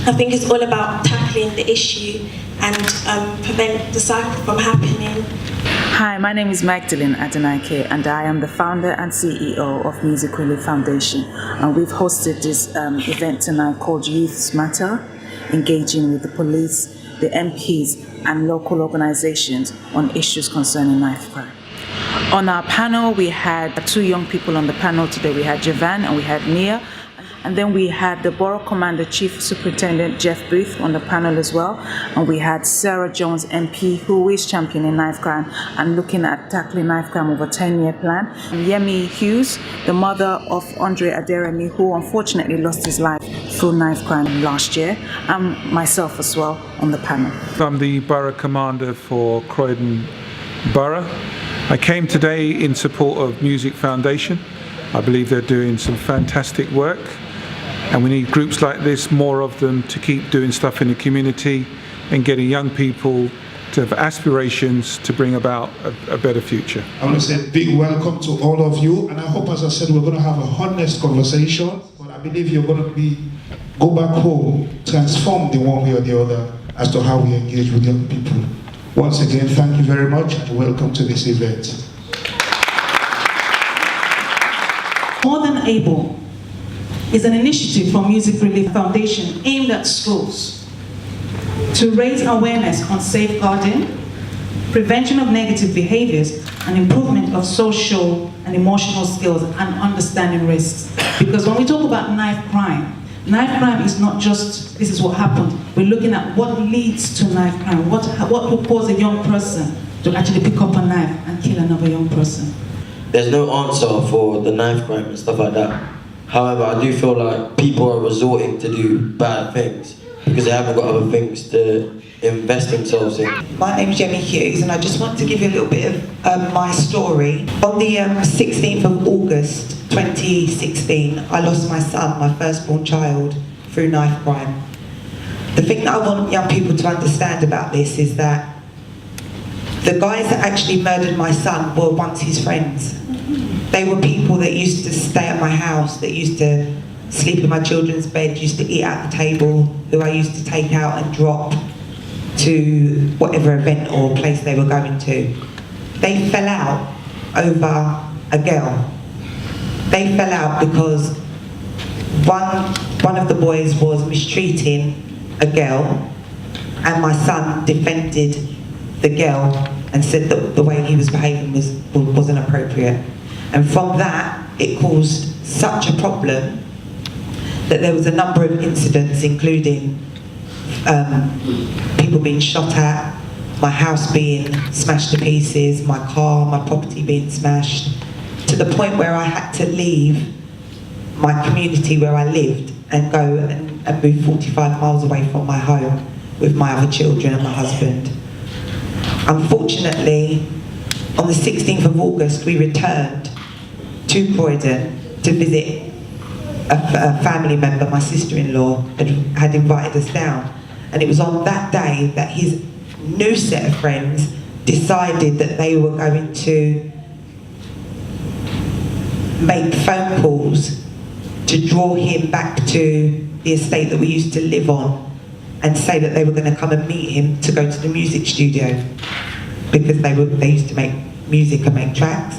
I think it's all about tackling the issue and prevent the cycle from happening. Hi, my name is Magdalene Adenaike, and I am the founder and CEO of Music Relief Foundation. And we've hosted this event tonight called Youth Matter, engaging with the police, the MPs, and local organizations on issues concerning knife crime. On our panel, we had 2 young people on the panel today. We had Javan and we had Nia. And then we had the Borough Commander, Chief Superintendent Jeff Booth on the panel as well. And we had Sarah Jones, MP, who is championing knife crime and looking at tackling knife crime over a 10-year plan. And Yemi Hughes, the mother of Andre Adenaike, who unfortunately lost his life through knife crime last year, and myself as well on the panel. I'm the Borough Commander for Croydon Borough. I came today in support of Music Foundation. I believe they're doing some fantastic work. And we need groups like this, more of them, to keep doing stuff in the community and getting young people to have aspirations to bring about a better future. I want to say a big welcome to all of you, and I hope, as I said, we're going to have a honest conversation, but I believe you're going to go back home, transformed in one way or the other as to how we engage with young people. Once again, thank you very much and welcome to this event. More Than Able is an initiative from Music Relief Foundation aimed at schools to raise awareness on safeguarding, prevention of negative behaviors, and improvement of social and emotional skills and understanding risks. Because when we talk about knife crime is not just, this is what happened. We're looking at what leads to knife crime, what will cause a young person to actually pick up a knife and kill another young person. There's no answer for the knife crime and stuff like that. However, I do feel like people are resorting to do bad things because they haven't got other things to invest themselves in. My name is Yemi Hughes, and I just want to give you a little bit of my story. On the 16th of August 2016, I lost my son, my firstborn child, through knife crime. The thing that I want young people to understand about this is that the guys that actually murdered my son were once his friends. They were people that used to stay at my house, that used to sleep in my children's bed, used to eat at the table, who I used to take out and drop to whatever event or place they were going to. They fell out over a girl. They fell out because one of the boys was mistreating a girl, and my son defended the girl and said that the way he was behaving wasn't appropriate. And from that, it caused such a problem that there was a number of incidents, including people being shot at, my house being smashed to pieces, my car, my property being smashed, to the point where I had to leave my community where I lived and go and move 45 miles away from my home with my other children and my husband. Unfortunately, on the 16th of August, we returned to Croydon to visit a family member. My sister-in-law had invited us down, and it was on that day that his new set of friends decided that they were going to make phone calls to draw him back to the estate that we used to live on, and say that they were going to come and meet him to go to the music studio, because they used to make music and make tracks.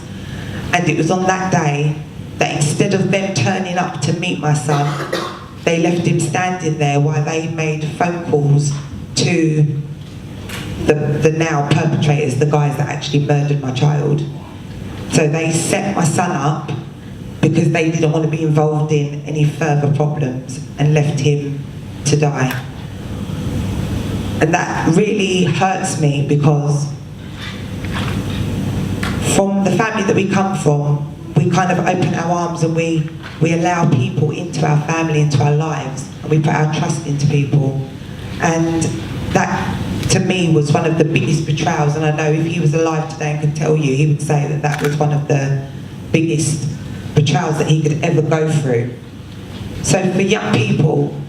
And it was on that day that instead of them turning up to meet my son, they left him standing there while they made phone calls to the now perpetrators, the guys that actually murdered my child. So they set my son up because they didn't want to be involved in any further problems and left him to die. And that really hurts me, because from the family that we come from, we kind of open our arms and we allow people into our family, into our lives, and we put our trust into people. And that, to me, was one of the biggest betrayals. And I know if he was alive today and could tell you, he would say that that was one of the biggest betrayals that he could ever go through. So for young people,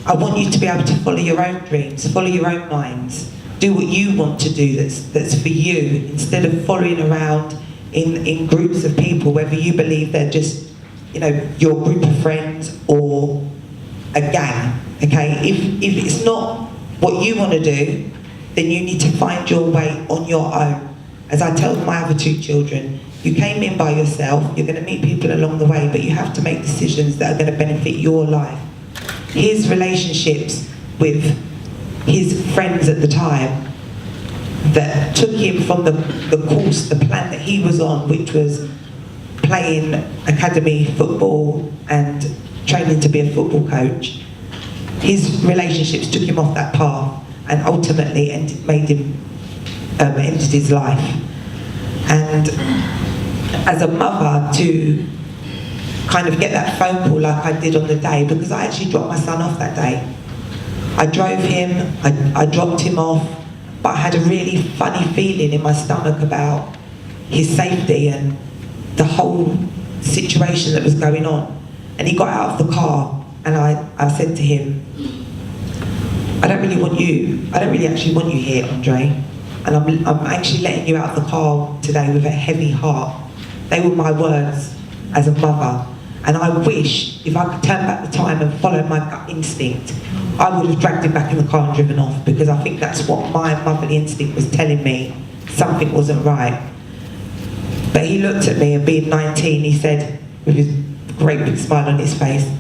I want you to be able to follow your own dreams, follow your own minds, do what you want to do that's for you, instead of following around in groups of people, whether you believe they're just, your group of friends, or a gang, okay? If it's not what you want to do, then you need to find your way on your own. As I tell my other two children, you came in by yourself, you're going to meet people along the way, but you have to make decisions that are going to benefit your life. His relationships with his friends at the time that took him from the course, the plan that he was on, which was playing academy football and training to be a football coach. His relationships took him off that path and ultimately ended his life. And as a mother, to kind of get that phone call like I did on the day, because I actually dropped my son off that day. I drove him, I dropped him off, but I had a really funny feeling in my stomach about his safety and the whole situation that was going on. And he got out of the car and I said to him, I don't really actually want you here, Andre. And I'm actually letting you out of the car today with a heavy heart. They were my words as a mother. And I wish if I could turn back the time and follow my gut instinct, I would have dragged him back in the car and driven off, because I think that's what my motherly instinct was telling me. Something wasn't right. But he looked at me, and being 19, he said, with his great big smile on his face,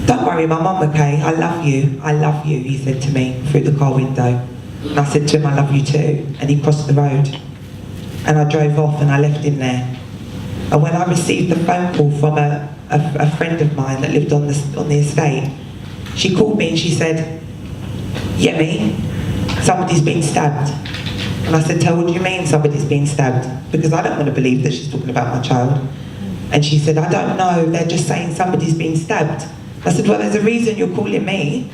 "Don't worry, my mum, okay? I love you, he said to me through the car window. And I said to him, I love you too. And he crossed the road. And I drove off and I left him there. And when I received the phone call from a friend of mine that lived on the estate, she called me and she said, Yemi, somebody's been stabbed. And I said to her, what do you mean somebody's been stabbed? Because I don't want to believe that she's talking about my child. And she said, I don't know, they're just saying somebody's been stabbed. I said, well, there's a reason you're calling me.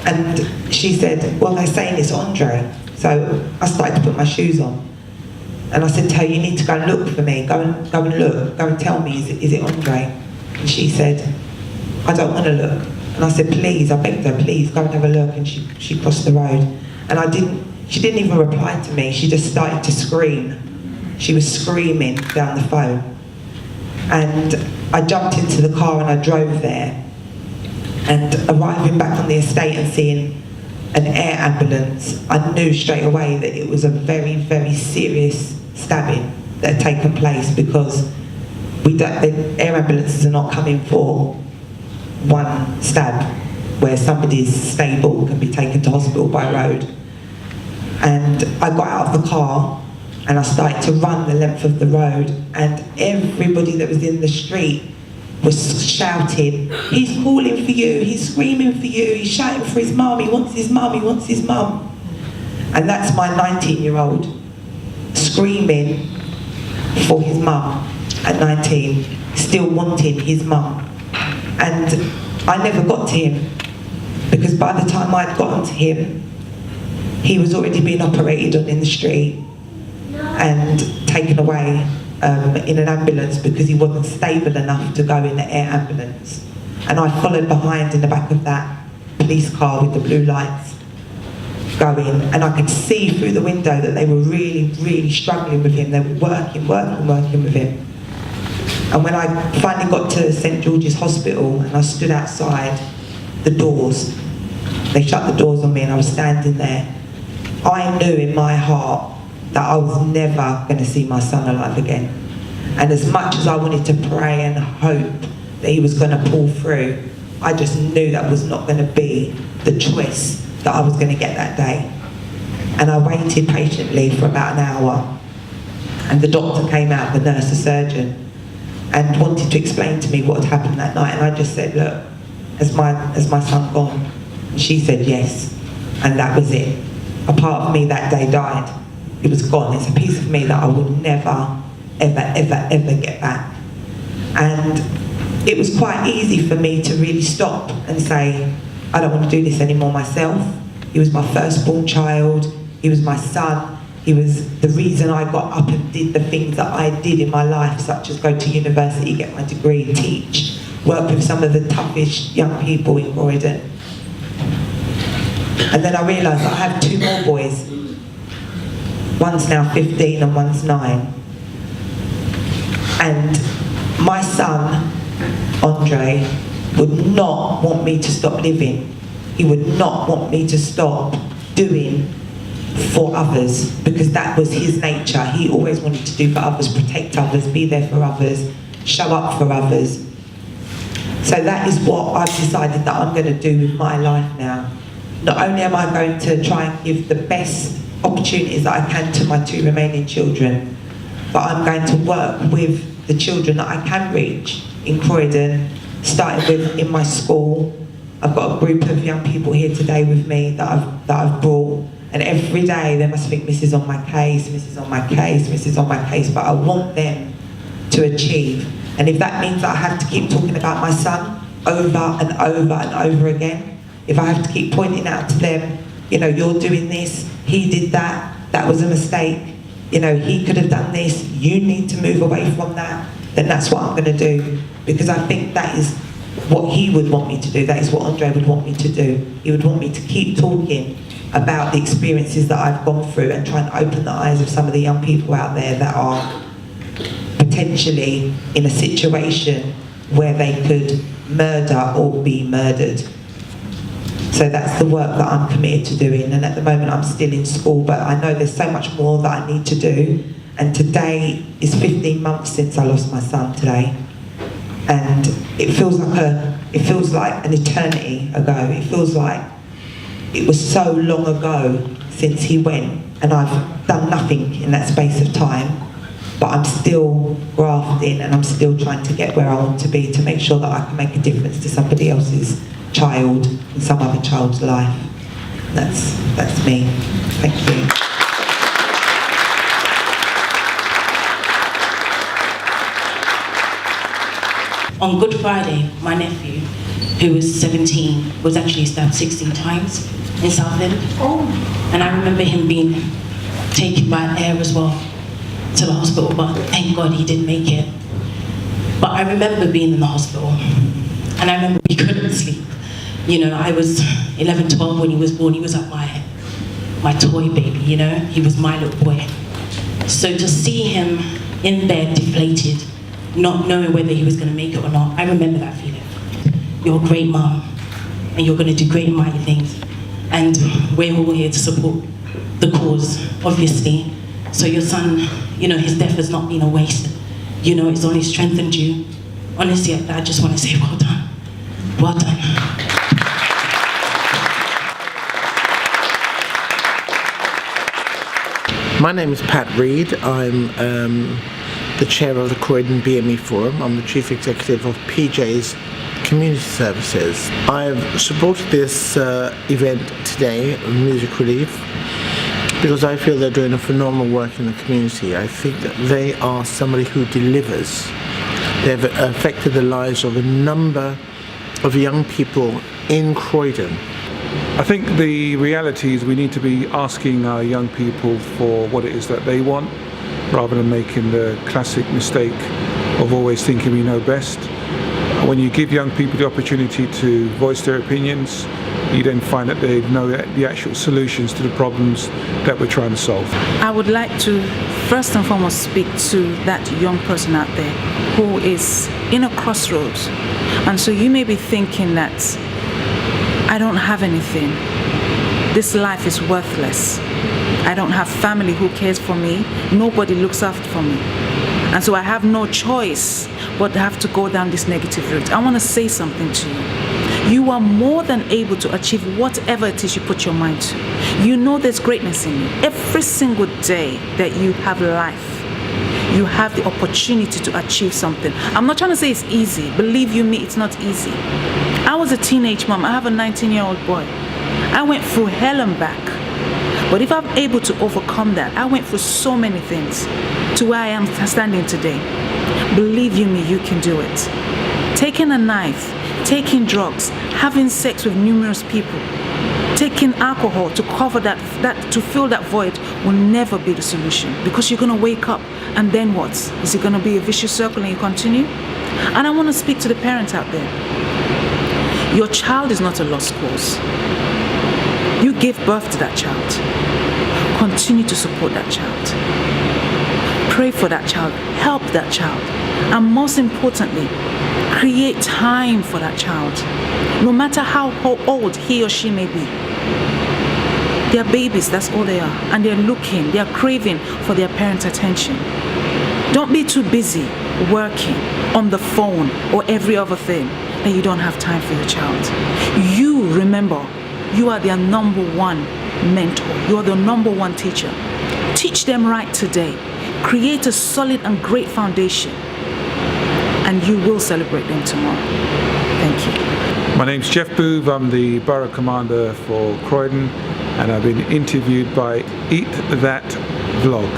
And she said, well, they're saying it's Andre. So I started to put my shoes on. And I said to her, you need to go and look for me. Go and look. Go and tell me, is it Andre? And she said, I don't want to look. And I said, please, I begged her, please, go and have a look. And she crossed the road. And she didn't even reply to me. She just started to scream. She was screaming down the phone. And I jumped into the car and I drove there. And arriving back on the estate and seeing an air ambulance, I knew straight away that it was a very, very serious stabbing that had taken place, because the air ambulances are not coming for one stab where somebody's stable can be taken to hospital by road. And I got out of the car and I started to run the length of the road, and everybody that was in the street was shouting, he's calling for you, he's screaming for you, he's shouting for his mum, he wants his mum, he wants his mum. And that's my 19-year-old screaming for his mum at 19, still wanting his mum. And I never got to him, because by the time I'd gotten to him, he was already being operated on in the street and taken away in an ambulance, because he wasn't stable enough to go in the air ambulance. And I followed behind in the back of that police car with the blue lights going, and I could see through the window that they were really, really struggling with him. They were working with him. And when I finally got to St George's Hospital and I stood outside the doors, they shut the doors on me and I was standing there, I knew in my heart that I was never going to see my son alive again. And as much as I wanted to pray and hope that he was going to pull through, I just knew that was not going to be the choice that I was going to get that day. And I waited patiently for about an hour, and the doctor came out, the nurse, the surgeon, and wanted to explain to me what had happened that night. And I just said, look, has my son gone? And she said yes, and that was it. A part of me that day died. It was gone. It's a piece of me that I would never, ever, ever, ever get back. And it was quite easy for me to really stop and say, I don't want to do this anymore myself. He was my firstborn child. He was my son. He was the reason I got up and did the things that I did in my life, such as go to university, get my degree, teach, work with some of the toughest young people in Croydon. And then I realised that I have two more boys. One's now 15 and one's 9. And my son, Andre, would not want me to stop living. He would not want me to stop doing for others, because that was his nature. He always wanted to do for others, protect others, be there for others, show up for others. So that is what I've decided that I'm going to do with my life now. Not only am I going to try and give the best opportunities that I can to my 2 remaining children, but I'm going to work with the children that I can reach in Croydon, starting with in my school. I've got a group of young people here today with me that I've brought, and every day they must think, Mrs. on my case, Mrs. on my case, Mrs. on my case, but I want them to achieve. And if that means that I have to keep talking about my son over and over and over again, if I have to keep pointing out to them, you know, you're doing this, he did that, that was a mistake, you know, he could have done this, you need to move away from that, then that's what I'm going to do. Because I think that is what he would want me to do, that is what Andre would want me to do. He would want me to keep talking about the experiences that I've gone through and try and open the eyes of some of the young people out there that are potentially in a situation where they could murder or be murdered. So that's the work that I'm committed to doing, and at the moment I'm still in school, but I know there's so much more that I need to do. And today is 15 months since I lost my son today, and it feels like an eternity ago. It feels like it was so long ago since he went, and I've done nothing in that space of time. But I'm still grafting, and I'm still trying to get where I want to be, to make sure that I can make a difference to somebody else's child and some other child's life. That's me. Thank you. On Good Friday, my nephew, who was 17, was actually stabbed 16 times in Southend. Oh. And I remember him being taken by air as well to the hospital, but thank God he didn't make it. But I remember being in the hospital, and I remember we couldn't sleep. You know, I was 11, 12 when he was born. He was like my toy baby, you know? He was my little boy. So to see him in bed, deflated, not knowing whether he was gonna make it or not, I remember that feeling. You're a great mom, and you're gonna do great and mighty things. And we're all here to support the cause, obviously. So your son, you know, his death has not been a waste. You know, it's only strengthened you. Honestly, I just want to say well done. Well done. My name is Pat Reed. I'm the chair of the Croydon BME Forum. I'm the chief executive of PJ's Community Services. I've supported this event today, Music Relief, because I feel they're doing a phenomenal work in the community. I think that they are somebody who delivers. They've affected the lives of a number of young people in Croydon. I think the reality is we need to be asking our young people for what it is that they want, rather than making the classic mistake of always thinking we know best. When you give young people the opportunity to voice their opinions, you then find that they know the actual solutions to the problems that we're trying to solve. I would like to first and foremost speak to that young person out there who is in a crossroads. And so you may be thinking that I don't have anything. This life is worthless. I don't have family who cares for me. Nobody looks after for me. And so I have no choice but to have to go down this negative route. I want to say something to you. You are more than able to achieve whatever it is you put your mind to. You know there's greatness in you. Every single day that you have life, you have the opportunity to achieve something. I'm not trying to say it's easy. Believe you me, it's not easy. I was a teenage mom. I have a 19-year-old boy. I went through hell and back. But if I'm able to overcome that, I went through so many things to where I am standing today. Believe you me, you can do it. Taking a knife, taking drugs, having sex with numerous people, taking alcohol to cover that to fill that void will never be the solution, because you're going to wake up and then what? Is it going to be a vicious circle and you continue? And I want to speak to the parents out there. Your child is not a lost cause. You gave birth to that child. Continue to support that child. Pray for that child. Help that child. And most importantly, Create time for that child, no matter how old he or she may be. They are babies, that's all they are. And they are craving for their parents' attention. Don't be too busy working on the phone or every other thing that you don't have time for your child. You, remember, you are their number one mentor. You are the number one teacher. Teach them right today. Create a solid and great foundation, and you will celebrate them tomorrow. Thank you. My name's Jeff Booth. I'm the Borough Commander for Croydon, and I've been interviewed by Eat That Vlog.